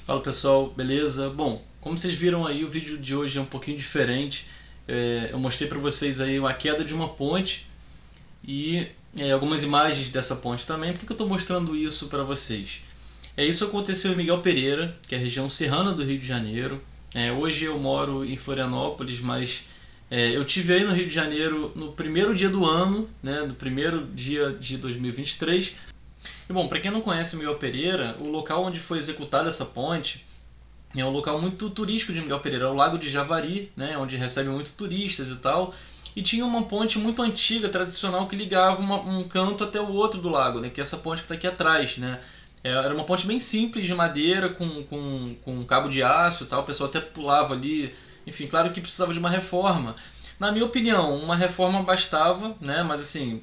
Fala pessoal, beleza? Bom, como vocês viram aí, o vídeo de hoje é um pouquinho diferente. Eu mostrei para vocês aí uma queda de uma ponte e algumas imagens dessa ponte também. Por que eu estou mostrando isso para vocês? Isso aconteceu em Miguel Pereira, que é a região serrana do Rio de Janeiro. Hoje eu moro em Florianópolis, mas eu tive aí no Rio de Janeiro no primeiro dia do ano, né, no primeiro dia de 2023. E bom, para quem não conhece Miguel Pereira, o local onde foi executada essa ponte é um local muito turístico de Miguel Pereira, é o Lago de Javari, né, onde recebe muitos turistas e tal. E tinha uma ponte muito antiga, tradicional, que ligava um canto até o outro do lago, né, que é essa ponte que está aqui atrás. Né. Era uma ponte bem simples de madeira, com um cabo de aço e tal, o pessoal até pulava ali. Enfim, claro que precisava de uma reforma. Na minha opinião, uma reforma bastava, né, mas assim,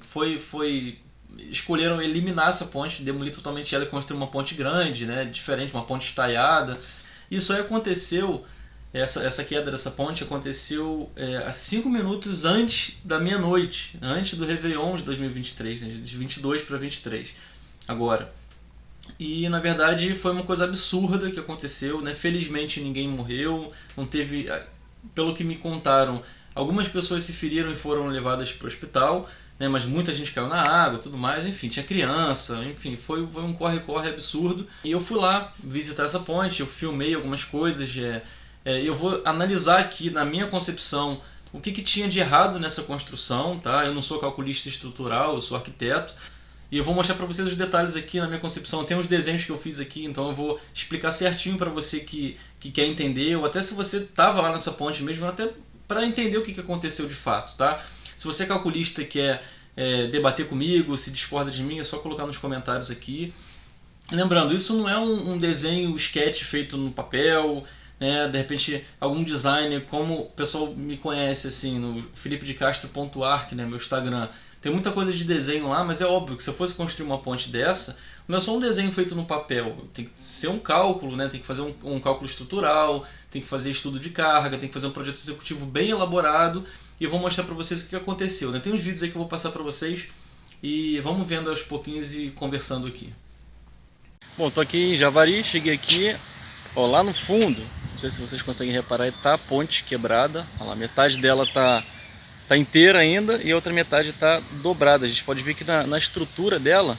escolheram eliminar essa ponte, demolir totalmente ela e construir uma ponte grande, né, diferente, uma ponte estaiada. Isso aí aconteceu, essa queda dessa ponte aconteceu a 5 minutos antes da meia-noite, antes do Réveillon de 2023, né, de 22 para 23, agora. E na verdade foi uma coisa absurda que aconteceu, né? Felizmente ninguém morreu, não teve, pelo que me contaram, algumas pessoas se feriram e foram levadas para o hospital, né? Mas muita gente caiu na água, tudo mais, enfim, tinha criança, enfim, foi um corre-corre absurdo. E eu fui lá visitar essa ponte, eu filmei algumas coisas, eu vou analisar aqui na minha concepção o que tinha de errado nessa construção, tá? Eu não sou calculista estrutural, eu sou arquiteto. E eu vou mostrar para vocês os detalhes aqui na minha concepção. Tem uns desenhos que eu fiz aqui, então eu vou explicar certinho para você que quer entender, ou até se você estava lá nessa ponte mesmo, até para entender o que aconteceu de fato, tá? Se você é calculista e quer debater comigo, se discorda de mim, é só colocar nos comentários aqui. Lembrando, isso não é um desenho sketch feito no papel, né? De repente algum designer, como o pessoal me conhece assim, no filipedecastro.arc, né, meu Instagram, tem muita coisa de desenho lá, mas é óbvio que se eu fosse construir uma ponte dessa, não é só um desenho feito no papel, tem que ser um cálculo, né? Tem que fazer um cálculo estrutural, tem que fazer estudo de carga, tem que fazer um projeto executivo bem elaborado, e eu vou mostrar para vocês o que aconteceu. Né? Tem uns vídeos aí que eu vou passar para vocês e vamos vendo aos pouquinhos e conversando aqui. Bom, tô aqui em Javari, cheguei aqui, ó, lá no fundo, não sei se vocês conseguem reparar, tá a ponte quebrada, ó lá, metade dela tá inteira ainda e a outra metade está dobrada. A gente pode ver que na estrutura dela,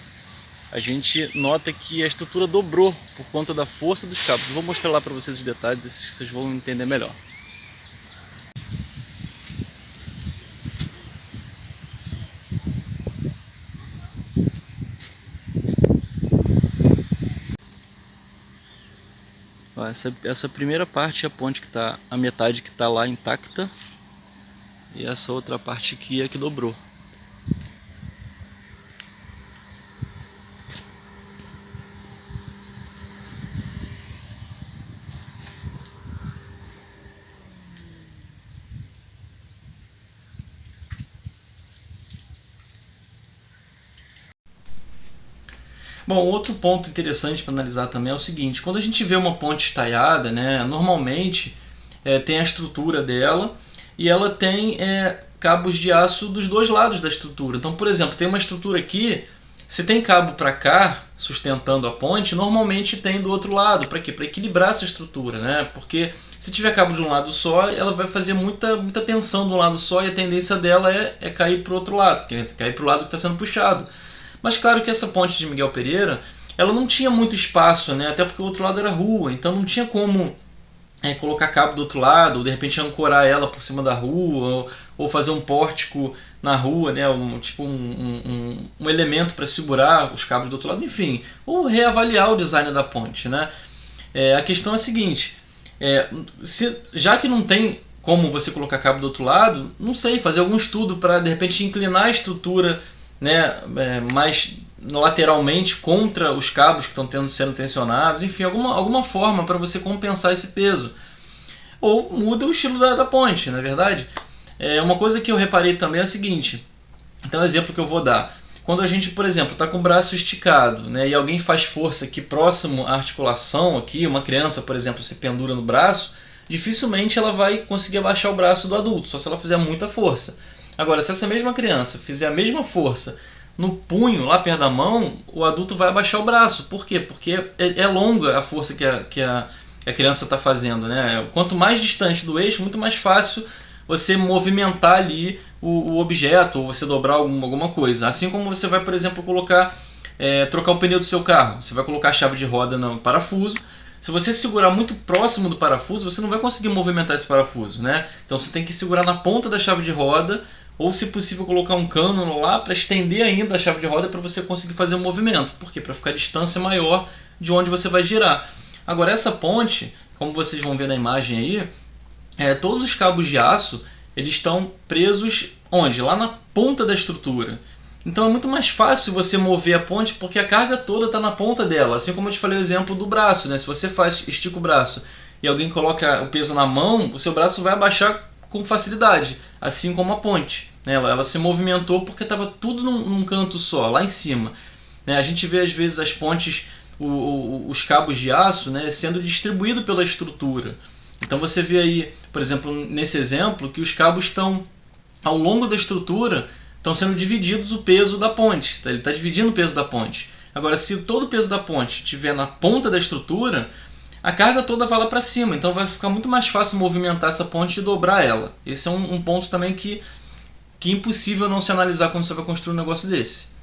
a gente nota que a estrutura dobrou por conta da força dos cabos. Eu vou mostrar lá para vocês os detalhes, vocês vão entender melhor. Ó, essa primeira parte é a ponte que está, a metade que está lá intacta, e essa outra parte aqui é que dobrou. Bom, outro ponto interessante para analisar também é o seguinte: quando a gente vê uma ponte estaiada, né, normalmente tem a estrutura dela e ela tem cabos de aço dos dois lados da estrutura. Então, por exemplo, tem uma estrutura aqui, se tem cabo para cá sustentando a ponte, normalmente tem do outro lado. Para quê? Para equilibrar essa estrutura, né? Porque se tiver cabo de um lado só, ela vai fazer muita tensão de um lado só e a tendência dela é cair para o outro lado, cair para o lado que está sendo puxado. Mas claro que essa ponte de Miguel Pereira, ela não tinha muito espaço, né? Até porque o outro lado era rua, então não tinha como colocar cabo do outro lado, ou de repente ancorar ela por cima da rua, ou fazer um pórtico na rua, né? Um elemento para segurar os cabos do outro lado, enfim, ou reavaliar o design da ponte, né? A questão é a seguinte: já que não tem como você colocar cabo do outro lado, não sei, fazer algum estudo para de repente inclinar a estrutura, né, mais lateralmente contra os cabos que estão sendo tensionados, enfim, alguma forma para você compensar esse peso. Ou muda o estilo da ponte, na verdade. Uma coisa que eu reparei também é a seguinte: então, um exemplo que eu vou dar. Quando a gente, por exemplo, está com o braço esticado, né, e alguém faz força aqui próximo à articulação, aqui, uma criança, por exemplo, se pendura no braço, dificilmente ela vai conseguir abaixar o braço do adulto, só se ela fizer muita força. Agora, se essa mesma criança fizer a mesma força no punho, lá perto da mão, o adulto vai abaixar o braço. Por quê? Porque é longa a força que a criança está fazendo, né? Quanto mais distante do eixo, muito mais fácil você movimentar ali o objeto, ou você dobrar alguma coisa. Assim como você vai, por exemplo, trocar o pneu do seu carro. Você vai colocar a chave de roda no parafuso. Se você segurar muito próximo do parafuso, você não vai conseguir movimentar esse parafuso, né? Então você tem que segurar na ponta da chave de roda, ou se possível colocar um cano lá para estender ainda a chave de roda para você conseguir fazer o movimento. Por quê? Para ficar a distância maior de onde você vai girar. Agora essa ponte, como vocês vão ver na imagem aí, todos os cabos de aço eles estão presos onde? Lá na ponta da estrutura. Então é muito mais fácil você mover a ponte porque a carga toda está na ponta dela. Assim como eu te falei o exemplo do braço, né? Se você estica o braço e alguém coloca o peso na mão, o seu braço vai abaixar com facilidade, assim como a ponte, né? Ela se movimentou porque estava tudo num canto só, lá em cima, né? A gente vê às vezes as pontes, os cabos de aço, né, sendo distribuídos pela estrutura. Então você vê aí, por exemplo, nesse exemplo, que os cabos estão ao longo da estrutura, estão sendo divididos o peso da ponte. Ele está dividindo o peso da ponte. Agora, se todo o peso da ponte estiver na ponta da estrutura, a carga toda vai lá para cima. Então vai ficar muito mais fácil movimentar essa ponte e dobrar ela. Esse é um ponto também que é impossível não se analisar quando você vai construir um negócio desse.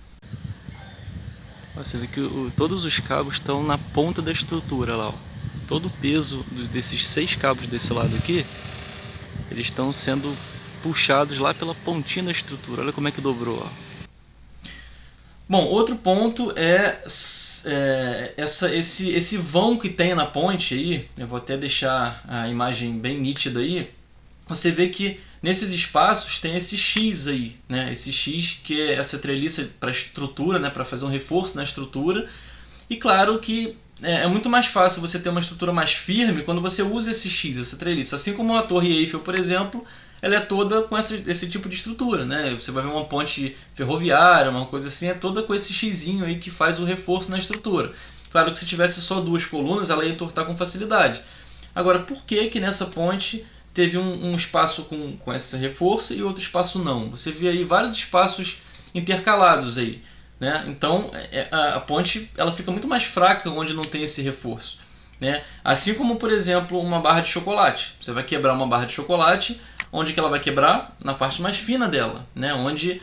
Você vê que todos os cabos estão na ponta da estrutura lá. Ó. Todo o peso desses 6 cabos desse lado aqui, eles estão sendo puxados lá pela pontinha da estrutura. Olha como é que dobrou. Ó. Bom, outro ponto esse vão que tem na ponte aí. Eu vou até deixar a imagem bem nítida aí. Você vê que nesses espaços tem esse X aí, né? Esse X que é essa treliça para a estrutura, né? Para fazer um reforço na estrutura. E claro que é muito mais fácil você ter uma estrutura mais firme quando você usa esse X, essa treliça. Assim como a Torre Eiffel, por exemplo, ela é toda com esse tipo de estrutura, né? Você vai ver uma ponte ferroviária, uma coisa assim, é toda com esse xizinho aí que faz o reforço na estrutura. Claro que se tivesse só 2 colunas, ela ia entortar com facilidade. Agora, por que nessa ponte teve um espaço com esse reforço e outro espaço não? Você vê aí vários espaços intercalados aí, né? Então a ponte ela fica muito mais fraca onde não tem esse reforço, né? Assim como, por exemplo, uma barra de chocolate. Você vai quebrar uma barra de chocolate. Onde que ela vai quebrar? Na parte mais fina dela, né? Onde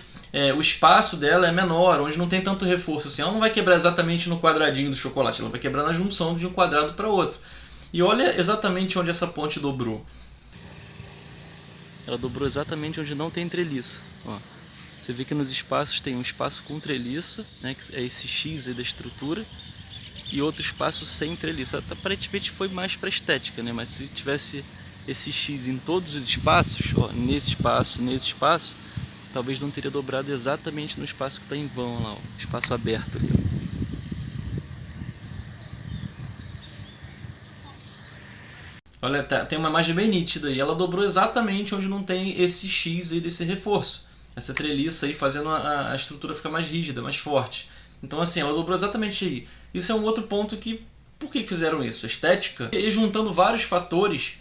o espaço dela é menor, onde não tem tanto reforço assim. Ela não vai quebrar exatamente no quadradinho do chocolate, ela vai quebrar na junção de um quadrado para outro. E olha exatamente onde essa ponte dobrou. Ela dobrou exatamente onde não tem treliça. Ó, você vê que nos espaços tem um espaço com treliça, né, que é esse X aí da estrutura, e outro espaço sem treliça. Aparentemente foi mais para estética, né? Mas se tivesse esse X em todos os espaços, ó, nesse espaço, talvez não teria dobrado exatamente no espaço que está em vão lá, ó, espaço aberto ali. Olha, tem uma imagem bem nítida aí, ela dobrou exatamente onde não tem esse X aí desse reforço, essa treliça aí fazendo a estrutura ficar mais rígida, mais forte. Então assim, ela dobrou exatamente aí. Isso é um outro ponto que, por que fizeram isso? A estética, e juntando vários fatores,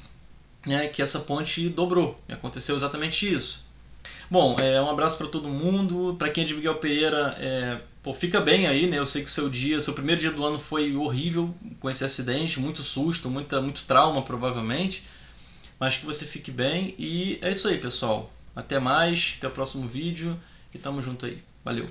né, que essa ponte dobrou. Aconteceu exatamente isso. Bom, um abraço para todo mundo. Para quem é de Miguel Pereira, fica bem aí, né? Eu sei que seu primeiro dia do ano foi horrível com esse acidente, muito susto, muito trauma provavelmente. Mas que você fique bem e é isso aí, pessoal. Até mais, até o próximo vídeo e tamo junto aí. Valeu!